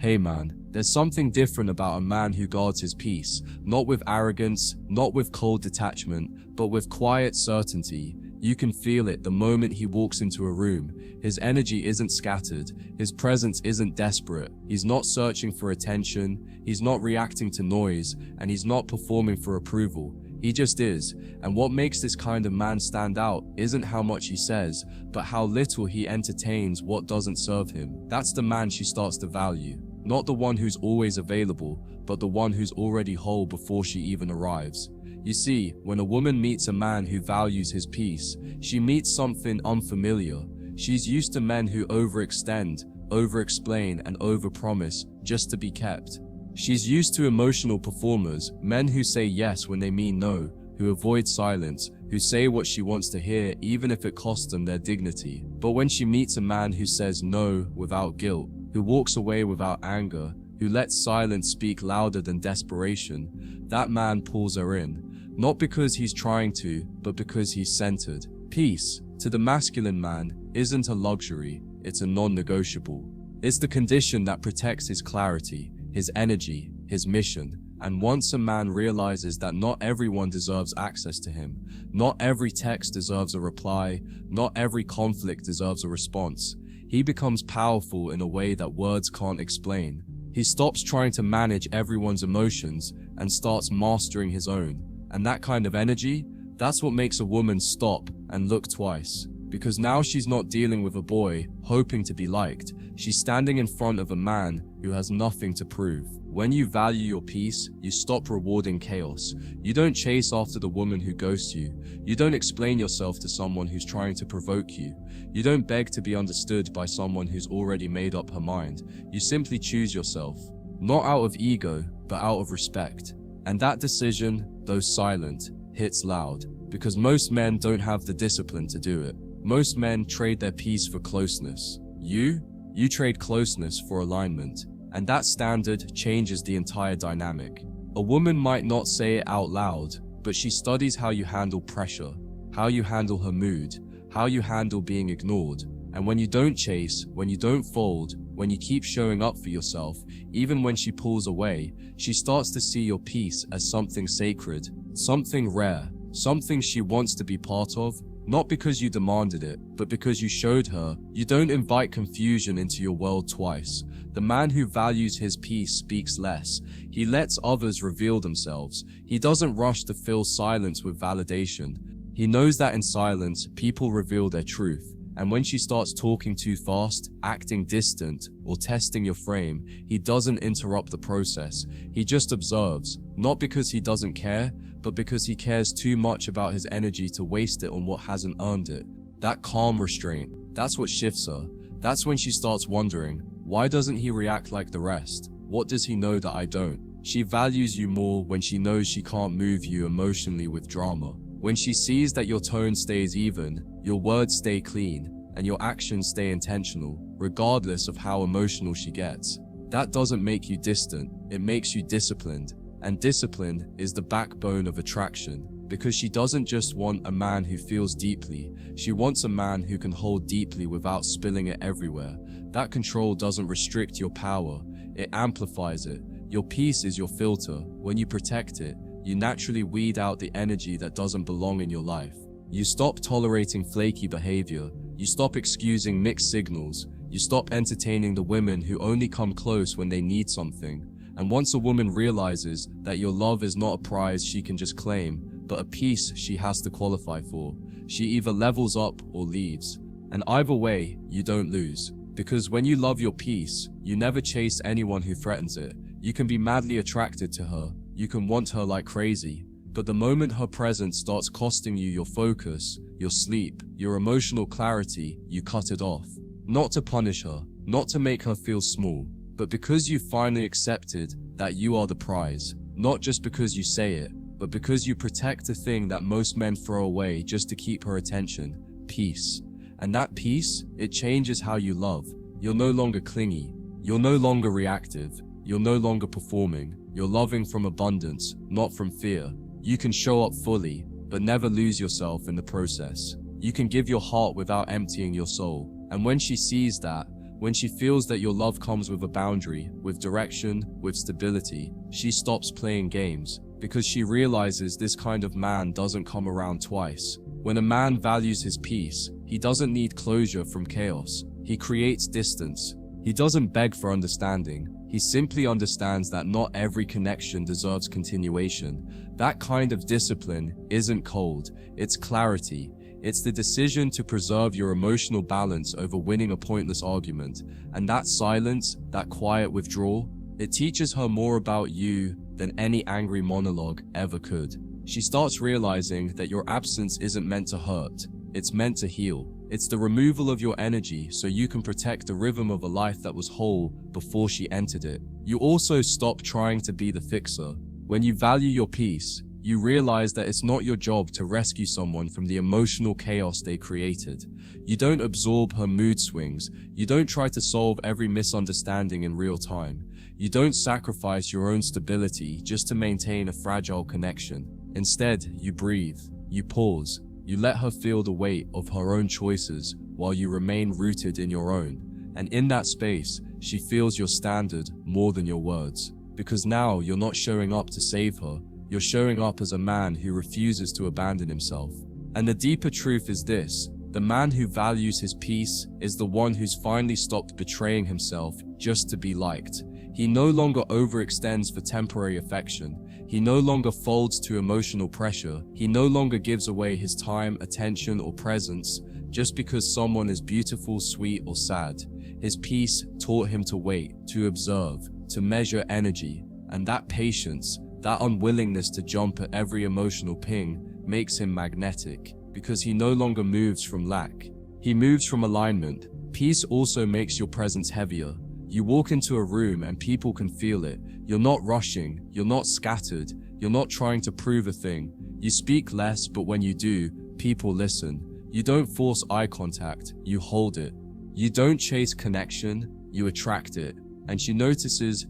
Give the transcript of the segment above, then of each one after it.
Hey man, there's something different about a man who guards his peace, not with arrogance, not with cold detachment, but with quiet certainty. You can feel it the moment he walks into a room. His energy isn't scattered, his presence isn't desperate, he's not searching for attention, he's not reacting to noise, and he's not performing for approval. He just is, and what makes this kind of man stand out isn't how much he says, but how little he entertains what doesn't serve him. That's the man she starts to value. Not the one who's always available, but the one who's already whole before she even arrives. You see, when a woman meets a man who values his peace, she meets something unfamiliar. She's used to men who overextend, over-explain, and overpromise just to be kept. She's used to emotional performers, men who say yes when they mean no, who avoid silence, who say what she wants to hear even if it costs them their dignity. But when she meets a man who says no without guilt, who walks away without anger, who lets silence speak louder than desperation, that man pulls her in. Not because he's trying to, but because he's centered. Peace, to the masculine man, isn't a luxury, it's a non-negotiable. It's the condition that protects his clarity, his energy, his mission. And once a man realizes that not everyone deserves access to him, not every text deserves a reply, not every conflict deserves a response, he becomes powerful in a way that words can't explain. He stops trying to manage everyone's emotions and starts mastering his own. And that kind of energy, that's what makes a woman stop and look twice. Because now she's not dealing with a boy hoping to be liked. She's standing in front of a man who has nothing to prove. When you value your peace, you stop rewarding chaos. You don't chase after the woman who ghosts you. You don't explain yourself to someone who's trying to provoke you. You don't beg to be understood by someone who's already made up her mind. You simply choose yourself. Not out of ego, but out of respect. And that decision, though silent, hits loud. Because most men don't have the discipline to do it. Most men trade their peace for closeness. You trade closeness for alignment. And that standard changes the entire dynamic. A woman might not say it out loud, but she studies how you handle pressure, how you handle her mood, how you handle being ignored. And when you don't chase, when you don't fold, when you keep showing up for yourself, even when she pulls away, she starts to see your peace as something sacred, something rare, something she wants to be part of. Not because you demanded it, but because you showed her. You don't invite confusion into your world twice. The man who values his peace speaks less. He lets others reveal themselves. He doesn't rush to fill silence with validation. He knows that in silence, people reveal their truth. And when she starts talking too fast, acting distant, or testing your frame, he doesn't interrupt the process. He just observes, not because he doesn't care, but because he cares too much about his energy to waste it on what hasn't earned it. That calm restraint, that's what shifts her. That's when she starts wondering, why doesn't he react like the rest? What does he know that I don't? She values you more when she knows she can't move you emotionally with drama. When she sees that your tone stays even, your words stay clean, and your actions stay intentional, regardless of how emotional she gets. That doesn't make you distant, it makes you disciplined. And discipline is the backbone of attraction, because she doesn't just want a man who feels deeply, she wants a man who can hold deeply without spilling it everywhere. That control doesn't restrict your power, it amplifies it. Your peace is your filter. When you protect it, you naturally weed out the energy that doesn't belong in your life. You stop tolerating flaky behavior, you stop excusing mixed signals, you stop entertaining the women who only come close when they need something. And once a woman realizes that your love is not a prize she can just claim, but a piece she has to qualify for, she either levels up or leaves. And either way, you don't lose. Because when you love your peace, you never chase anyone who threatens it. You can be madly attracted to her, you can want her like crazy, but the moment her presence starts costing you your focus, your sleep, your emotional clarity, you cut it off. Not to punish her, not to make her feel small, but because you finally accepted that you are the prize. Not just because you say it, but because you protect the thing that most men throw away just to keep her attention, peace. And that peace, it changes how you love. You're no longer clingy, you're no longer reactive, you're no longer performing, you're loving from abundance, not from fear. You can show up fully, but never lose yourself in the process. You can give your heart without emptying your soul. And when she sees that, When she feels that your love comes with a boundary, with direction, with stability, she stops playing games, because she realizes this kind of man doesn't come around twice. When a man values his peace, he doesn't need closure from chaos. He creates distance. He doesn't beg for understanding. He simply understands that not every connection deserves continuation. That kind of discipline isn't cold, it's clarity. It's the decision to preserve your emotional balance over winning a pointless argument. And that silence, that quiet withdrawal, it teaches her more about you than any angry monologue ever could. She starts realizing that your absence isn't meant to hurt, it's meant to heal. It's the removal of your energy so you can protect the rhythm of a life that was whole before she entered it. You also stop trying to be the fixer. When you value your peace, you realize that it's not your job to rescue someone from the emotional chaos they created. You don't absorb her mood swings. You don't try to solve every misunderstanding in real time. You don't sacrifice your own stability just to maintain a fragile connection. Instead, you breathe, you pause, you let her feel the weight of her own choices while you remain rooted in your own. And in that space, she feels your standard more than your words. Because now you're not showing up to save her, you're showing up as a man who refuses to abandon himself. And the deeper truth is this: the man who values his peace is the one who's finally stopped betraying himself just to be liked. He no longer overextends for temporary affection. He no longer folds to emotional pressure. He no longer gives away his time, attention, or presence just because someone is beautiful, sweet, or sad. His peace taught him to wait, to observe, to measure energy, and that patience, that unwillingness to jump at every emotional ping, makes him magnetic, because he no longer moves from lack. He moves from alignment. Peace also makes your presence heavier. You walk into a room and people can feel it. You're not rushing, you're not scattered, you're not trying to prove a thing. You speak less, but when you do, people listen. You don't force eye contact, you hold it. You don't chase connection, you attract it. And she notices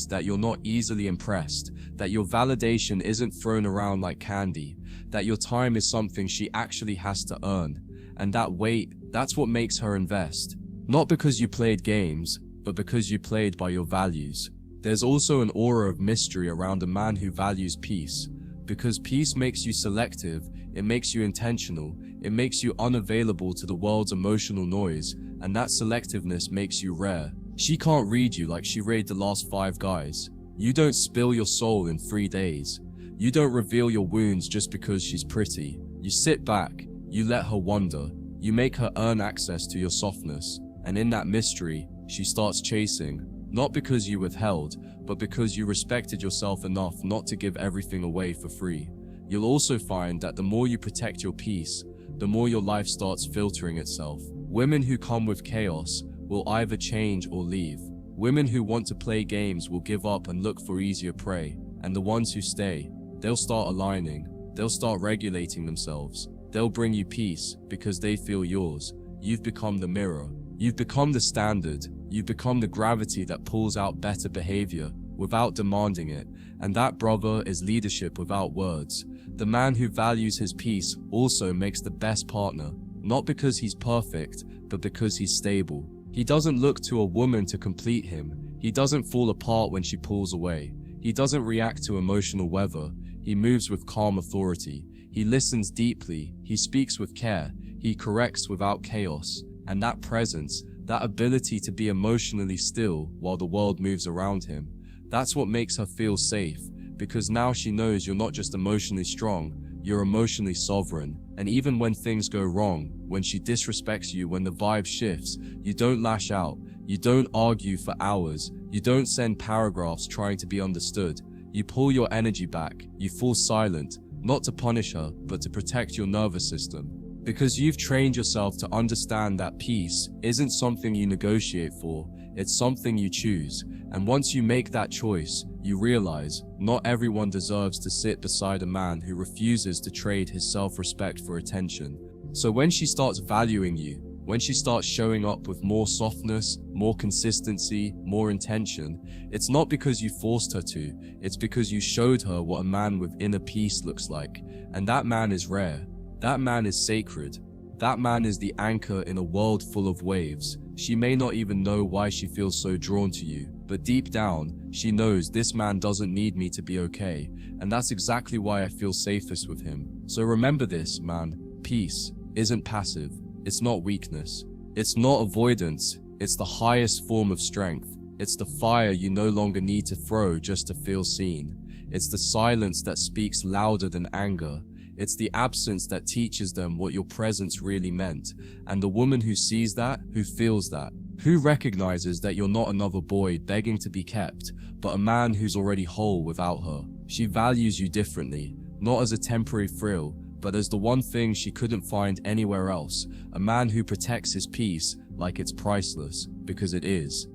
that you're not easily impressed, that your validation isn't thrown around like candy, that your time is something she actually has to earn. And that weight, that's what makes her invest. Not because you played games, but because you played by your values. There's also an aura of mystery around a man who values peace. Because peace makes you selective, it makes you intentional, it makes you unavailable to the world's emotional noise, and that selectiveness makes you rare. She can't read you like she read the last 5 guys. You don't spill your soul in 3 days. You don't reveal your wounds just because she's pretty. You sit back, you let her wander, you make her earn access to your softness. And in that mystery, she starts chasing, not because you withheld, but because you respected yourself enough not to give everything away for free. You'll also find that the more you protect your peace, the more your life starts filtering itself. Women who come with chaos will either change or leave. Women who want to play games will give up and look for easier prey. And the ones who stay, they'll start aligning, they'll start regulating themselves. They'll bring you peace because they feel yours. You've become the mirror. You've become the standard. You've become the gravity that pulls out better behavior without demanding it. And that, brother, is leadership without words. The man who values his peace also makes the best partner, not because he's perfect, but because he's stable. He doesn't look to a woman to complete him. He doesn't fall apart when she pulls away. He doesn't react to emotional weather. He moves with calm authority. He listens deeply. He speaks with care. He corrects without chaos. And that presence, that ability to be emotionally still while the world moves around him, that's what makes her feel safe, because now she knows you're not just emotionally strong, you're emotionally sovereign. And even when things go wrong, when she disrespects you, when the vibe shifts, you don't lash out, you don't argue for hours, you don't send paragraphs trying to be understood. You pull your energy back, you fall silent, not to punish her, but to protect your nervous system. Because you've trained yourself to understand that peace isn't something you negotiate for, it's something you choose. And once you make that choice, you realize not everyone deserves to sit beside a man who refuses to trade his self-respect for attention. So when she starts valuing you, when she starts showing up with more softness, more consistency, more intention, it's not because you forced her to, it's because you showed her what a man with inner peace looks like. And that man is rare. That man is sacred. That man is the anchor in a world full of waves. She may not even know why she feels so drawn to you, but deep down, she knows this man doesn't need me to be okay, and that's exactly why I feel safest with him. So remember this, man. Peace isn't passive. It's not weakness. It's not avoidance. It's the highest form of strength. It's the fire you no longer need to throw just to feel seen. It's the silence that speaks louder than anger. It's the absence that teaches them what your presence really meant. And the woman who sees that, who feels that, who recognizes that you're not another boy begging to be kept, but a man who's already whole without her. She values you differently, not as a temporary thrill, but as the one thing she couldn't find anywhere else. A man who protects his peace like it's priceless, because it is.